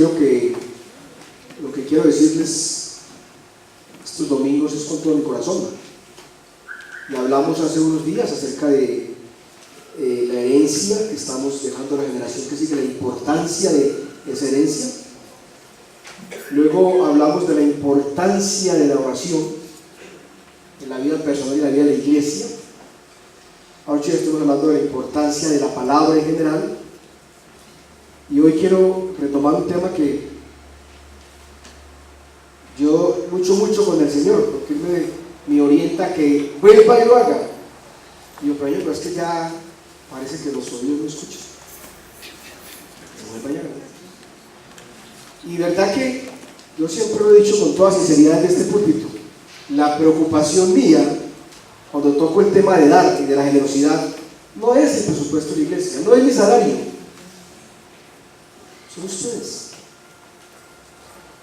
lo que quiero decirles estos domingos es con todo mi corazón. Y hablamos hace unos días acerca de la herencia que estamos dejando a la generación que sigue, la importancia de esa herencia. Luego hablamos de la importancia de la oración en la vida personal y la vida de la iglesia. Ahora estamos hablando de la importancia de la palabra en general. Y hoy quiero retomar un tema que yo lucho mucho con el Señor, porque Él me orienta a que vuelva y lo haga. Y yo, pero es que ya parece que los oídos no escuchan. Que vuelva y haga. Y verdad que yo siempre lo he dicho con toda sinceridad en este púlpito, la preocupación mía cuando toco el tema de dar y de la generosidad no es el presupuesto de la iglesia, no es mi salario, son ustedes.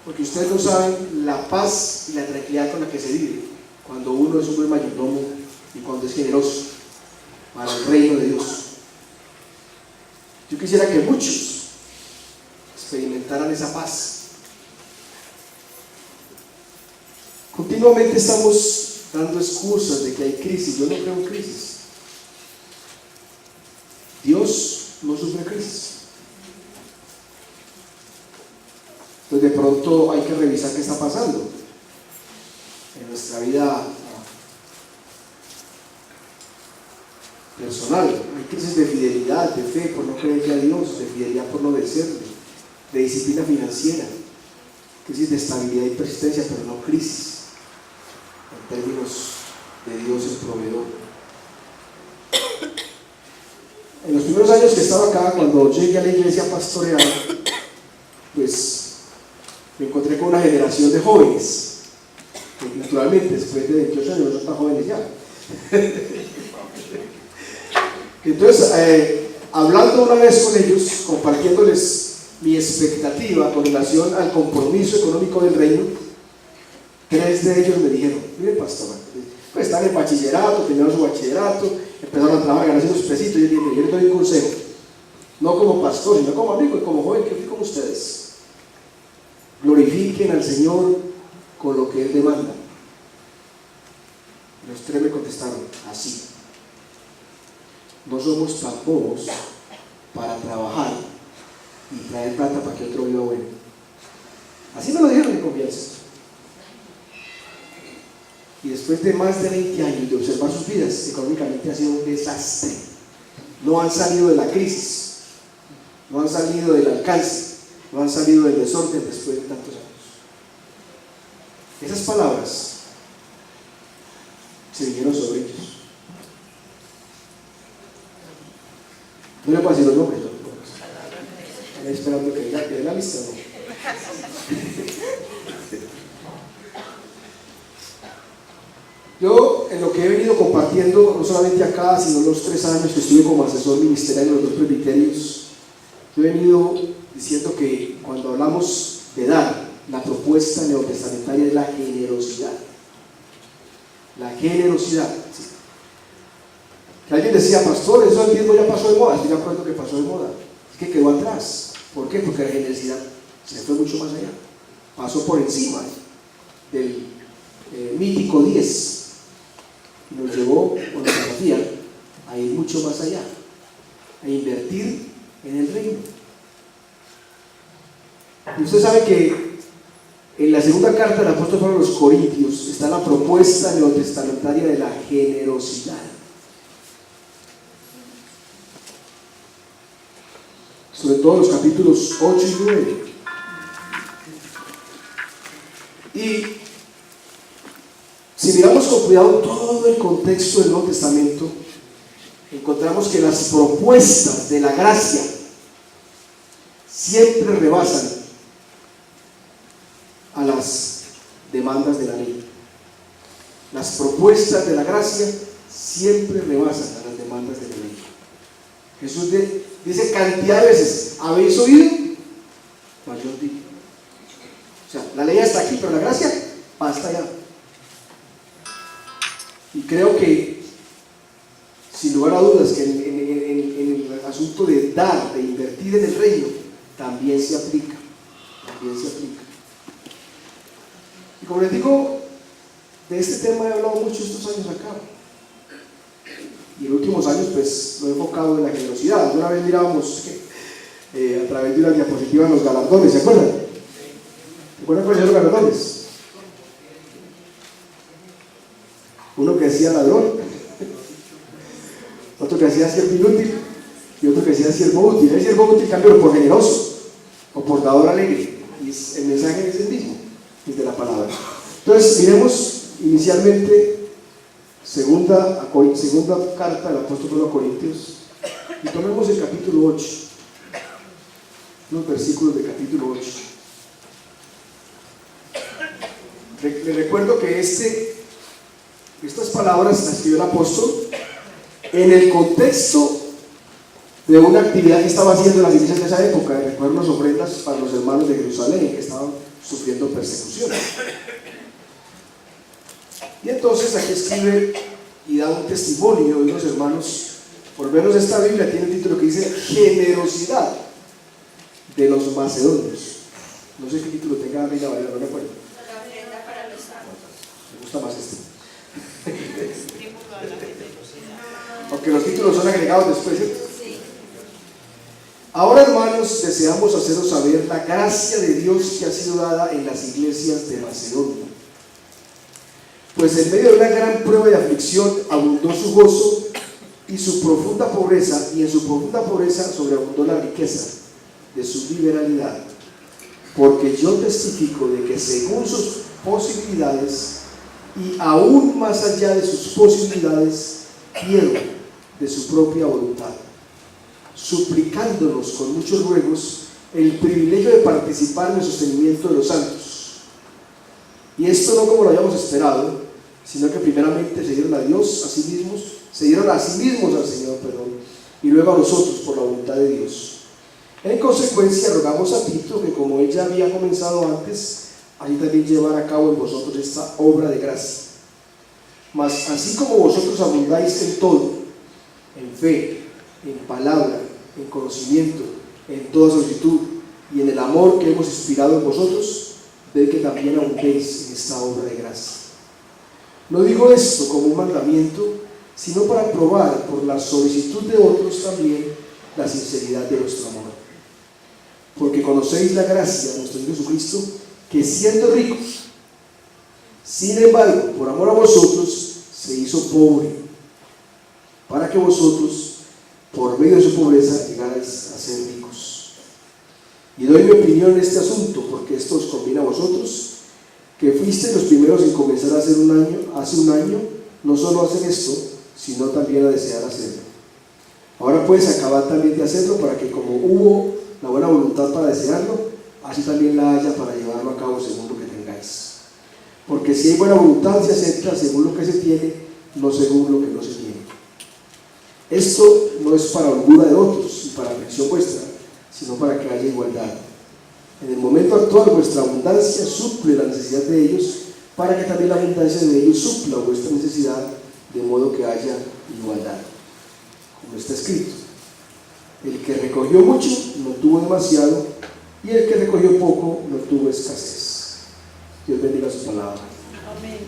Porque ustedes no saben la paz y la tranquilidad con la que se vive cuando uno es un buen mayordomo y cuando es generoso para el reino de Dios. Yo quisiera que muchos experimentaran esa paz. Continuamente estamos dando excusas de que hay crisis. Yo no creo en crisis. Dios no sufre crisis. Entonces de pronto hay que revisar qué está pasando en nuestra vida personal. Hay crisis de fidelidad, de fe por no creerle a Dios, de fidelidad por no obedecerle, de disciplina financiera, crisis de estabilidad y persistencia, pero no crisis en términos de Dios el proveedor. En los primeros años que estaba acá, cuando llegué a la iglesia pastoreal, pues me encontré con una generación de jóvenes, que naturalmente después de 28 años no son tan jóvenes ya. Entonces, hablando una vez con ellos, compartiéndoles mi expectativa con relación al compromiso económico del reino, 3 de ellos me dijeron: mire pastor, pues están en bachillerato, terminaron su bachillerato, empezaron a trabajar, ganando sus pesitos, y yo dije: yo les doy un consejo, no como pastor, sino como amigo y como joven que fui con ustedes. Glorifiquen al Señor con lo que Él demanda. Los 3 me contestaron así: no somos tan bobos para trabajar y traer plata para que otro viva bueno. Así me lo dijeron en confianza. Y después de más de 20 años de observar sus vidas, económicamente ha sido un desastre. No han salido de la crisis, no han salido del alcance, no han salido del desorden después de tantos años. Esas palabras se vinieron sobre ellos. No le puedo decir los nombres, no. Están esperando que dé la lista, ¿no? Yo, en lo que he venido compartiendo, no solamente acá, sino los 3 años que estuve como asesor ministerial en los 2 presbiterios, yo he venido diciendo que cuando hablamos de dar, la propuesta neotestamentaria es la generosidad. La generosidad. ¿Sí? Que alguien decía: pastor, eso el diezmo ya pasó de moda. Estoy de acuerdo que pasó de moda. Es que quedó atrás. ¿Por qué? Porque la generosidad se fue mucho más allá. Pasó por encima del mítico 10. Y nos llevó, con la filosofía, a ir mucho más allá, a invertir en el reino. Y usted sabe que en la segunda carta del apóstol Pablo a los Corintios está la propuesta neotestamentaria de la generosidad. Sobre todo los capítulos 8 y 9. Y si miramos con cuidado todo el contexto del Nuevo Testamento, encontramos que las propuestas de la gracia siempre rebasan a las demandas de la ley. Las propuestas de la gracia siempre rebasan a las demandas de la ley. Jesús dice cantidad de veces: ¿habéis oído? Mas yo os digo. O sea, la ley está aquí, pero la gracia va hasta allá. Y creo que, sin lugar a dudas, que en el asunto de dar, de invertir en el reino, también se aplica. también se aplica. Y como les digo, de este tema he hablado mucho estos años acá. Y en los últimos años pues lo he enfocado en la generosidad. Una vez mirábamos a través de una diapositiva los galardones, ¿se acuerdan? ¿Se acuerdan cuáles son los galardones? Uno que decía ladrón, otro que decía siervo inútil y otro que decía siervo útil. El siervo útil cambió por generoso o por dador alegre, y el mensaje es el mismo, es de la palabra. Entonces miremos inicialmente segunda carta del apóstol Pablo a Corintios, y tomemos el capítulo 8, los versículos del capítulo 8. Les recuerdo que estas palabras las escribió el apóstol en el contexto de una actividad que estaba haciendo las iglesias de esa época, de recoger unas ofrendas para los hermanos de Jerusalén que estaban sufriendo persecución. Y entonces aquí escribe y da un testimonio de unos hermanos. Por lo menos esta Biblia tiene un título que dice generosidad de los macedonios. No sé qué título tenga la Reina Valera, no me acuerdo. Me gusta más este. Aunque los títulos son agregados después, ¿cierto? Ahora, hermanos, deseamos haceros saber la gracia de Dios que ha sido dada en las iglesias de Macedonia. Pues en medio de una gran prueba de aflicción abundó su gozo y su profunda pobreza, y en su profunda pobreza sobreabundó la riqueza de su liberalidad. Porque yo testifico de que según sus posibilidades y aún más allá de sus posibilidades, quiero de su propia voluntad, suplicándonos con muchos ruegos el privilegio de participar en el sostenimiento de los santos. Y esto no como lo habíamos esperado, sino que primeramente se dieron a Dios a sí mismos, se dieron a sí mismos al Señor, y luego a nosotros por la voluntad de Dios. En consecuencia, rogamos a Tito que, como él ya había comenzado antes, así también llevar a cabo en vosotros esta obra de gracia. Mas así como vosotros abundáis en todo, en fe, en palabra, en conocimiento, en toda solicitud y en el amor que hemos inspirado en vosotros, ved que también abundéis en esta obra de gracia. No digo esto como un mandamiento, sino para probar por la solicitud de otros también la sinceridad de vuestro amor. Porque conocéis la gracia de nuestro Señor Jesucristo, que siendo rico, sin embargo, por amor a vosotros, se hizo pobre, para que vosotros, por medio de su pobreza, llegarais a ser ricos. Y doy mi opinión en este asunto, porque esto os conviene a vosotros, que fuisteis los primeros en comenzar a hacer hace un año, no solo a hacer esto, sino también a desear hacerlo. Ahora pues acabad también de hacerlo, para que como hubo la buena voluntad para desearlo, así también la haya para llevarlo a cabo según lo que tengáis. Porque si hay buena voluntad, se acepta según lo que se tiene, no según lo que no se tiene. Esto no es para holgura de otros y para aflicción vuestra, sino para que haya igualdad. En el momento actual vuestra abundancia suple la necesidad de ellos, para que también la abundancia de ellos supla vuestra necesidad, de modo que haya igualdad. Como está escrito: el que recogió mucho no tuvo demasiado, y el que recogió poco no tuvo escasez. Dios bendiga su palabra. Amén.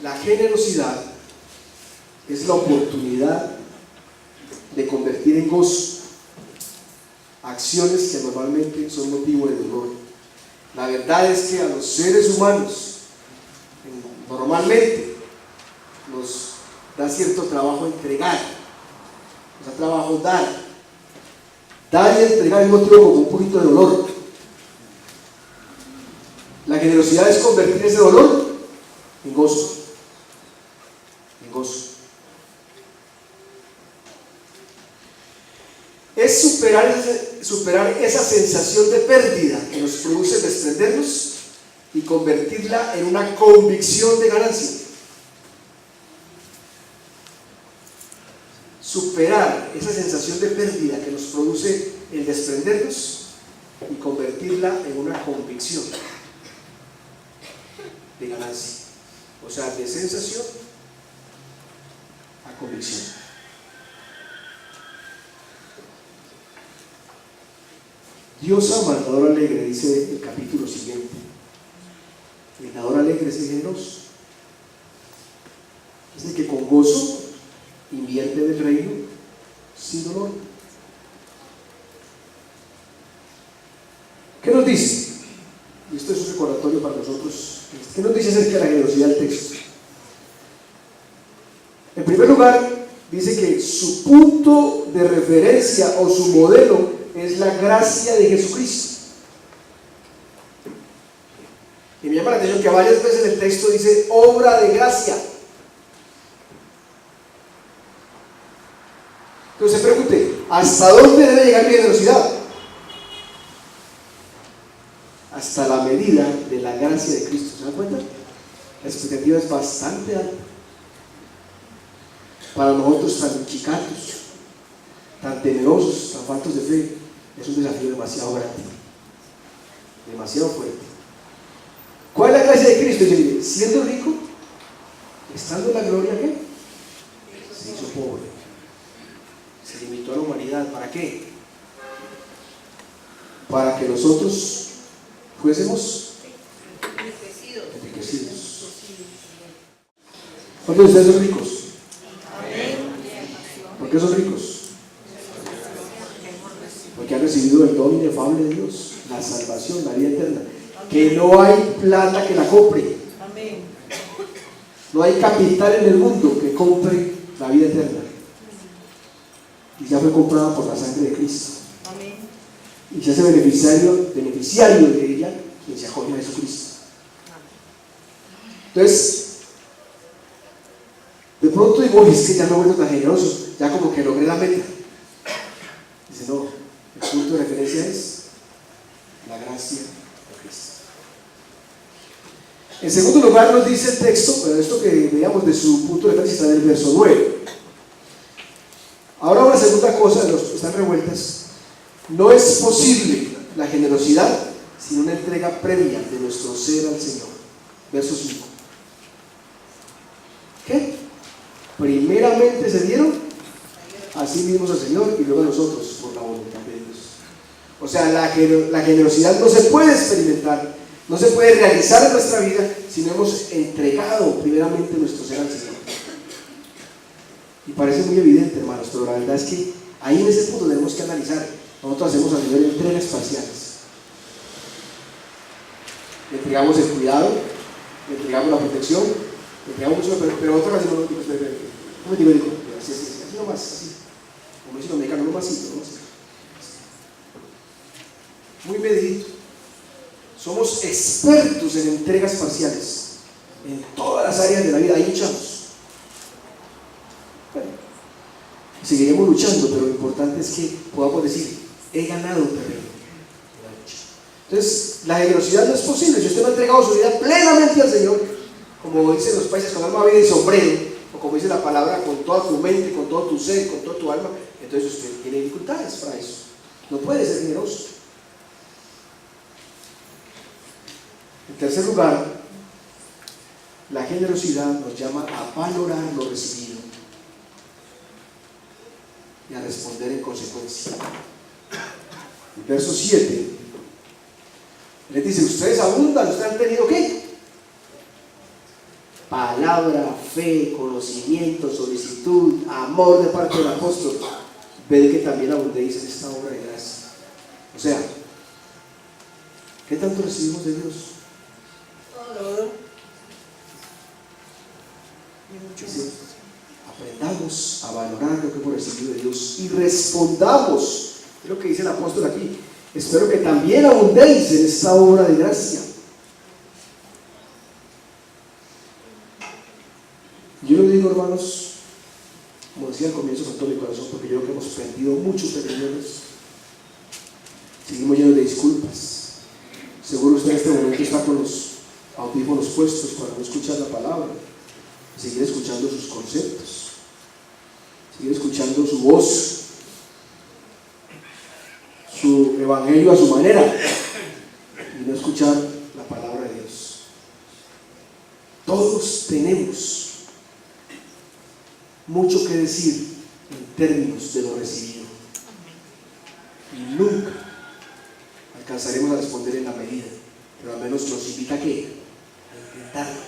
La generosidad es la oportunidad de convertir en gozo acciones que normalmente son motivo de dolor. La verdad es que a los seres humanos normalmente nos da cierto trabajo entregar, nos da trabajo dar y entregar es motivo como un poquito de dolor. La generosidad es convertir ese dolor en gozo. Es superar esa sensación de pérdida que nos produce desprendernos y convertirla en una convicción de ganancia. Superar esa sensación de pérdida que nos produce el desprendernos y convertirla en una convicción de ganancia. O sea, de sensación a convicción. Dios ama al dador alegre, dice el capítulo siguiente. El dador alegre es el generoso. Es el que con gozo invierte en el reino sin dolor. ¿Qué nos dice? Y esto es un recordatorio para nosotros. ¿Qué nos dice acerca de la generosidad del texto? En primer lugar, dice que su punto de referencia o su modelo es la gracia de Jesucristo. Y me llama la atención que varias veces en el texto dice obra de gracia. Entonces pregunte, ¿hasta dónde debe llegar mi generosidad? Hasta la medida de la gracia de Cristo. ¿Se dan cuenta? La expectativa es bastante alta. Para nosotros tan chicatos, tan temerosos, tan faltos de fe, es un desafío demasiado grande, demasiado fuerte. ¿Cuál es la gracia de Cristo? Dice, siendo rico, estando en la gloria, ¿qué? Se hizo pobre, se limitó a la humanidad. ¿Para qué? Para que nosotros fuésemos enriquecidos. ¿Cuántos de ustedes son ricos? ¿Por qué son ricos? Porque han recibido el don inefable de Dios, la salvación, la vida eterna. Que no hay plata que la compre. No hay capital en el mundo que compre la vida eterna. Y ya fue comprada por la sangre de Cristo. Y se hace beneficiario de ella quien se acoge a Jesucristo. Entonces, de pronto digo, es que ya no he vuelto tan generoso, ya como que logré la meta. Dice, no, el punto de referencia es la gracia de Cristo. En segundo lugar nos dice el texto, pero esto que veamos de su punto de referencia está en el verso 9. Ahora una segunda cosa, de los que están revueltas, no es posible la generosidad sin una entrega previa de nuestro ser al Señor. Verso 5. ¿Qué? Primeramente se dieron a sí mismos al Señor y luego a nosotros por la voluntad de Dios. O sea, la generosidad no se puede experimentar, no se puede realizar en nuestra vida si no hemos entregado primeramente nuestro ser al Señor. Y parece muy evidente, hermanos, pero la verdad es que ahí en ese punto tenemos que analizar. Nosotros hacemos al Señor entregas parciales. Le entregamos el cuidado, le entregamos la protección, le entregamos mucho, pero otra vez no me digo, así nomás, así. Como dicen los mexicanos, nomás. Muy medidito. Somos expertos en entregas parciales en todas las áreas de la vida. Ahí luchamos. Bueno, seguiremos luchando, pero lo importante es que podamos decir, he ganado un terreno en la lucha. Entonces, la generosidad no es posible si usted no ha entregado su vida plenamente al Señor, como dicen los países, con alma, vida y sombrero, o como dice la palabra, con toda tu mente, con todo tu ser, con toda tu alma. Entonces usted tiene dificultades para eso. No puede ser generoso. En tercer lugar, la generosidad nos llama a valorar lo recibido y a responder en consecuencia. El verso 7 les dice, ustedes abundan, ustedes han tenido ¿qué? Palabra, fe, conocimiento, solicitud, amor de parte del apóstol. Ved que también abundéis en esta obra de gracia. O sea, ¿qué tanto recibimos de Dios? Dice, aprendamos a valorar lo que hemos recibido de Dios y respondamos. Es lo que dice el apóstol aquí. Espero que también abundéis en esta obra de gracia. Yo lo digo, hermanos, como decía al comienzo con todo mi corazón, porque yo creo que hemos perdido muchos peregrinos. Seguimos llenos de disculpas. Seguro usted en este momento está con los audífonos puestos para no escuchar la palabra, seguir escuchando sus conceptos, seguir escuchando su voz, su evangelio a su manera, y no escuchar la palabra de Dios. Todos tenemos mucho que decir en términos de lo recibido, y nunca alcanzaremos a responder en la medida, pero al menos nos invita a qué, a intentarlo.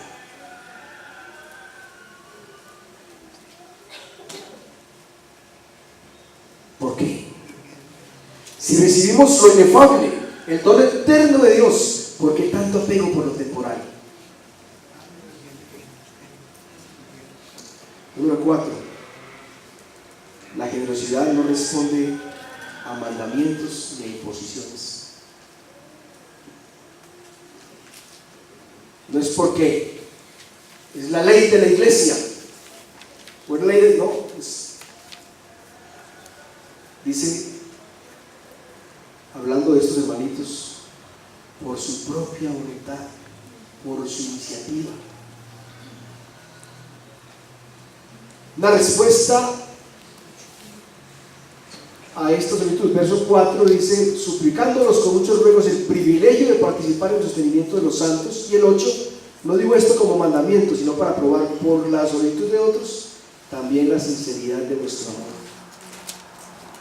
¿Por qué? Si recibimos lo inefable, el don eterno de Dios, ¿por qué tanto apego por lo temporal? Número 4. La generosidad no responde a mandamientos ni a imposiciones. No es porque es la ley de la iglesia. Pues la ley de, no, dice, hablando de estos hermanitos, por su propia voluntad, por su iniciativa. Una respuesta a estos hermanitos, verso 4 dice, suplicándolos con muchos ruegos el privilegio de participar en el sostenimiento de los santos. Y el 8, no digo esto como mandamiento, sino para probar por la solicitud de otros también la sinceridad de vuestro amor.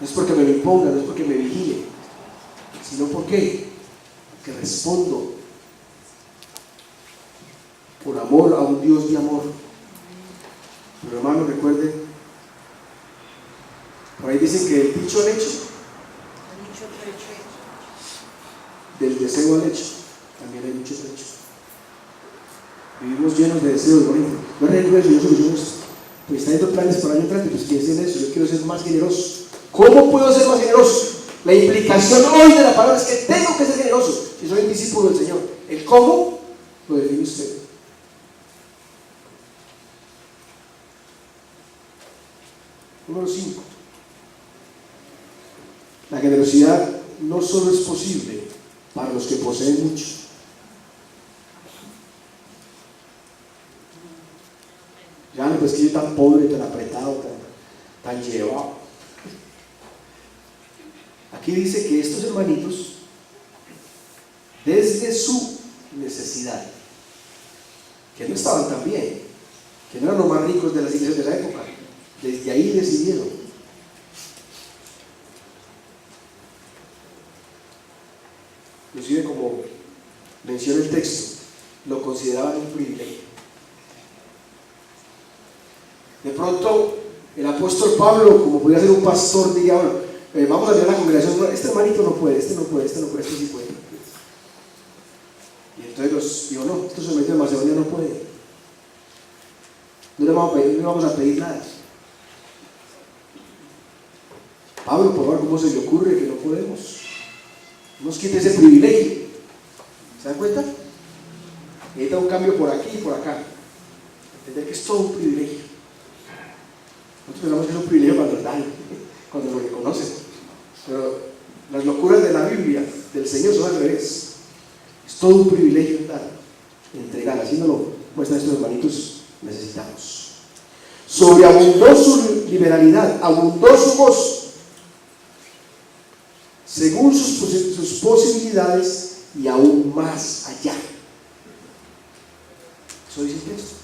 No es porque me lo imponga, no es porque me vigile, sino porque respondo por amor a un Dios de amor. Pero hermanos, recuerden, por ahí dicen que del dicho al hecho, del deseo al hecho, también hay mucho trecho. Vivimos llenos de deseos, por ejemplo, yo arreglo eso, yo soluciono esto, pues está dando planes para el año entrante, pues piensen en eso, yo quiero ser más generoso. ¿Cómo puedo ser más generoso? La implicación hoy de la palabra es que tengo que ser generoso si soy un discípulo del Señor. El cómo lo define usted. Número 5. La generosidad no solo es posible para los que poseen mucho. Ya no, pues que yo tan pobre, tan apretado, tan llevado. Aquí dice que estos hermanitos, desde su necesidad, que no estaban tan bien, que no eran los más ricos de las iglesias de la época, desde ahí decidieron. Inclusive, como menciona el texto, lo consideraban un privilegio. De pronto, el apóstol Pablo, como podía ser un pastor, diría, bueno, vamos a ver a la congregación, este hermanito no puede, este no puede, este sí puede. Y entonces digo, no, estos hermanitos de Macedonia no pueden. No le vamos a pedir nada. Pablo, por favor, ¿cómo se le ocurre que no podemos? Nos quite ese privilegio. ¿Se dan cuenta? Necesita un cambio por aquí y por acá. Entender que es todo un privilegio. Nosotros pensamos que es un privilegio cuando nos dan, cuando lo reconocen. Pero las locuras de la Biblia, del Señor, son al revés. Es todo un privilegio dar, entregar. Así nos lo muestran estos hermanitos necesitamos. Sobreabundó su liberalidad, abundó su gozo, según sus posibilidades y aún más allá. Eso dice el texto.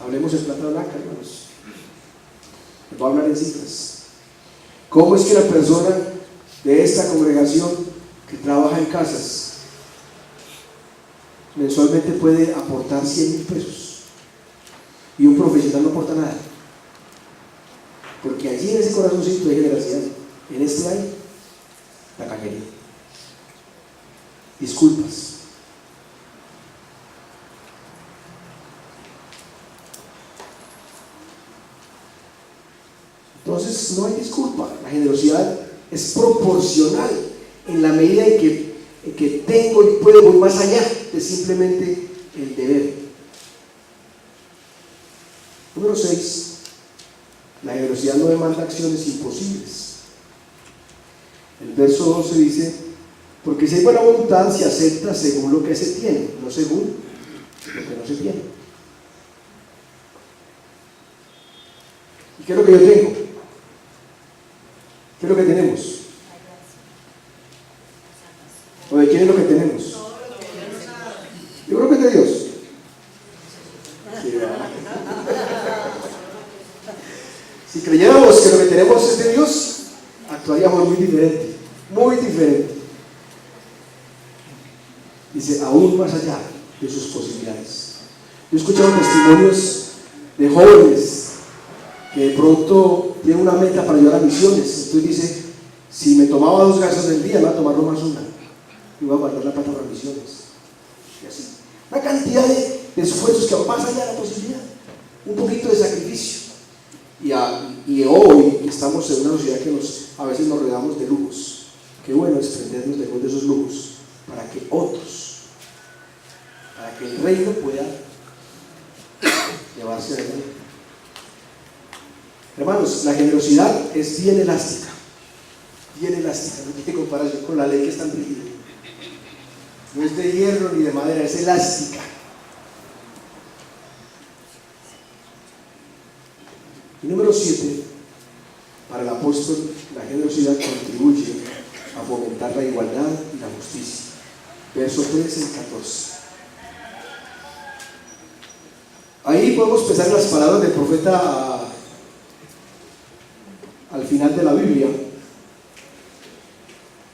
Hablemos en plata blanca, hermanos. Les voy a hablar en cifras. ¿Cómo es que la persona de esta congregación que trabaja en casas mensualmente puede aportar 100,000 pesos y un profesional no aporta nada? Porque allí en ese corazoncito de generosidad, en este hay la cajería, disculpas. Entonces no hay disculpa. La generosidad es proporcional en la medida en que tengo y puedo ir más allá de simplemente el deber. Número 6. La generosidad no demanda acciones imposibles. El verso 12 dice, porque si hay buena voluntad se acepta según lo que se tiene, no según lo que no se tiene. ¿Y qué es lo que yo tengo? ¿Qué es lo que tenemos? ¿O de quién es lo que tenemos? Yo creo que es de Dios. Si creyéramos que lo que tenemos es de Dios, actuaríamos muy diferente, muy diferente. Dice, aún más allá de sus posibilidades. Yo he escuchado testimonios de jóvenes que de pronto tienen una meta para ayudar a misiones. Entonces dice, si me tomaba 2 gaseosas del día, me voy a tomar nomás una. Y voy a guardar la plata para misiones. Y así. Una cantidad de esfuerzos que van más allá de la posibilidad. Un poquito de sacrificio. Y hoy estamos en una sociedad que a veces nos rodeamos de lujos. Qué bueno desprendernos de esos lujos para que otros, para que el reino pueda llevarse adelante. Hermanos, la generosidad es bien elástica, no tiene comparación con la ley que es tan rígida. No es de hierro ni de madera, es elástica. Y número 7, para el apóstol, la generosidad contribuye a fomentar la igualdad y la justicia. Verso 13 y 14. Ahí podemos pensar las palabras del profeta al final de la Biblia,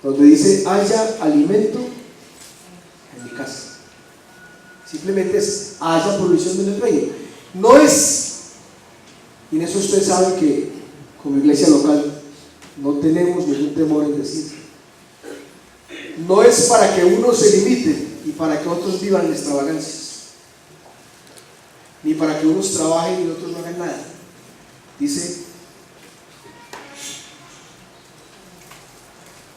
donde dice, haya alimento en mi casa. Simplemente es, haya provisión en el reino. No es, y en eso ustedes saben que como iglesia local no tenemos ningún temor en decir, no es para que unos se limiten y para que otros vivan en extravagancias, ni para que unos trabajen y otros no hagan nada. Dice,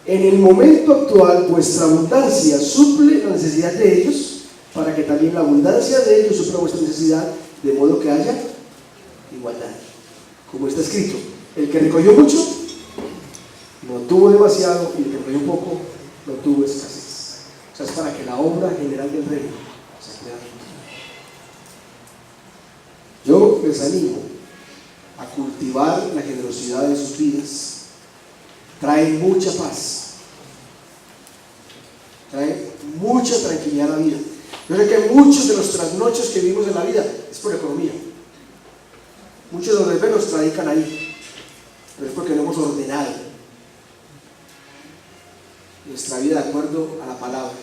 en el momento actual vuestra abundancia suple la necesidad de ellos, para que también la abundancia de ellos supla vuestra necesidad, de modo que haya igualdad. Como está escrito, el que recogió mucho no tuvo demasiado, y el que recogió poco no tuvo escasez. O sea, es para que la obra general del reino se pueda realizar. Yo les animo a cultivar la generosidad de sus vidas. Trae mucha paz, trae mucha tranquilidad a la vida. Yo sé que muchos de los trasnochos que vivimos en la vida es por economía. Muchos de los desvelos radican ahí, pero es porque no hemos ordenado nuestra vida de acuerdo a la palabra.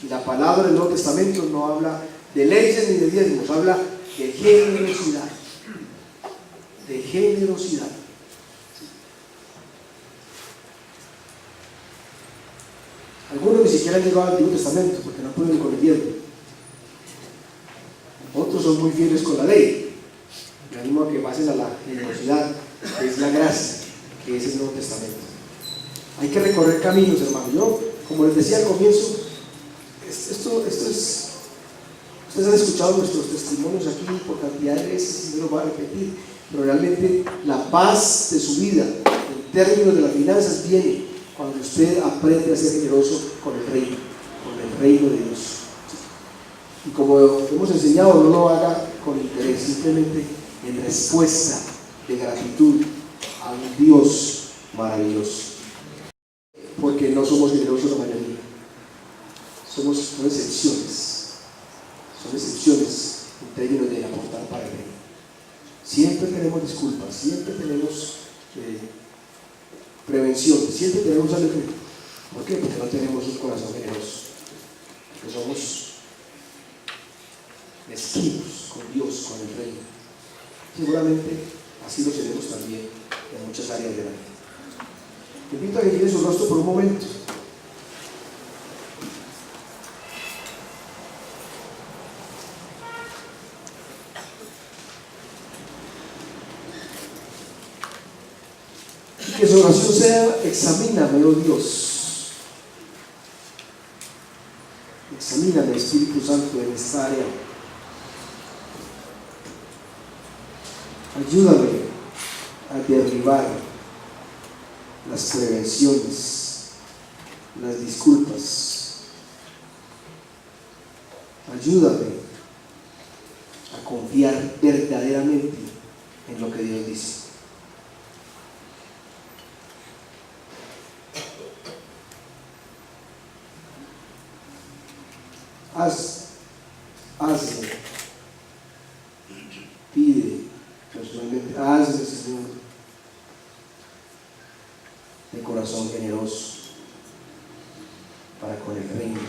Y la palabra del Nuevo Testamento no habla de leyes ni de diezmos, habla de generosidad. De generosidad. Algunos ni siquiera han llegado al Antiguo Testamento porque no pueden con el diezmo. Otros son muy fieles con la ley. Me animo a que pasen a la generosidad, que es la gracia, que es el Nuevo Testamento. Hay que recorrer caminos, hermano. Yo, como les decía al comienzo, esto es. Ustedes han escuchado nuestros testimonios aquí por cantidad de veces y no lo voy a repetir, pero realmente la paz de su vida, en términos de las finanzas, viene cuando usted aprende a ser generoso con el reino de Dios. Y como hemos enseñado, no lo haga con interés, simplemente en respuesta de gratitud a un Dios maravilloso. Porque no somos generosos la mayoría, son excepciones. Son excepciones en términos de aportar para el reino. Siempre tenemos disculpas, siempre tenemos prevención, siempre tenemos alegría. ¿Por qué? Porque no tenemos un corazón generoso, porque somos mezquinos con Dios, con el reino. Seguramente así lo seremos también en muchas áreas de la vida. Te invito a que gire su rostro por un momento. Que su oración sea, examíname, oh Dios. Examíname, Espíritu Santo, en esta área. Ayúdame a derribar las prevenciones, las disculpas. Ayúdame a confiar verdaderamente en lo que Dios dice. Hazme, pide personalmente, hazme, Señor, de corazón generoso para con el reino.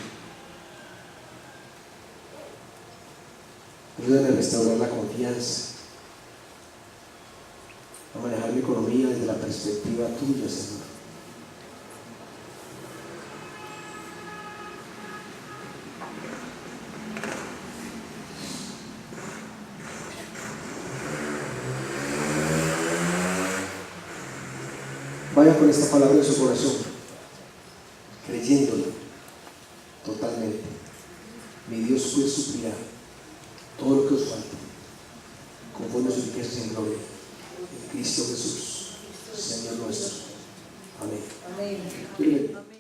Ayúdame a restaurar la confianza, a manejar mi economía desde la perspectiva tuya, Señor. Vaya con esta palabra en su corazón, creyéndolo totalmente. Mi Dios pues suplirá todo lo que os falte, conforme a sus riquezas en gloria, en Cristo Jesús, Señor nuestro. Amén. Amén.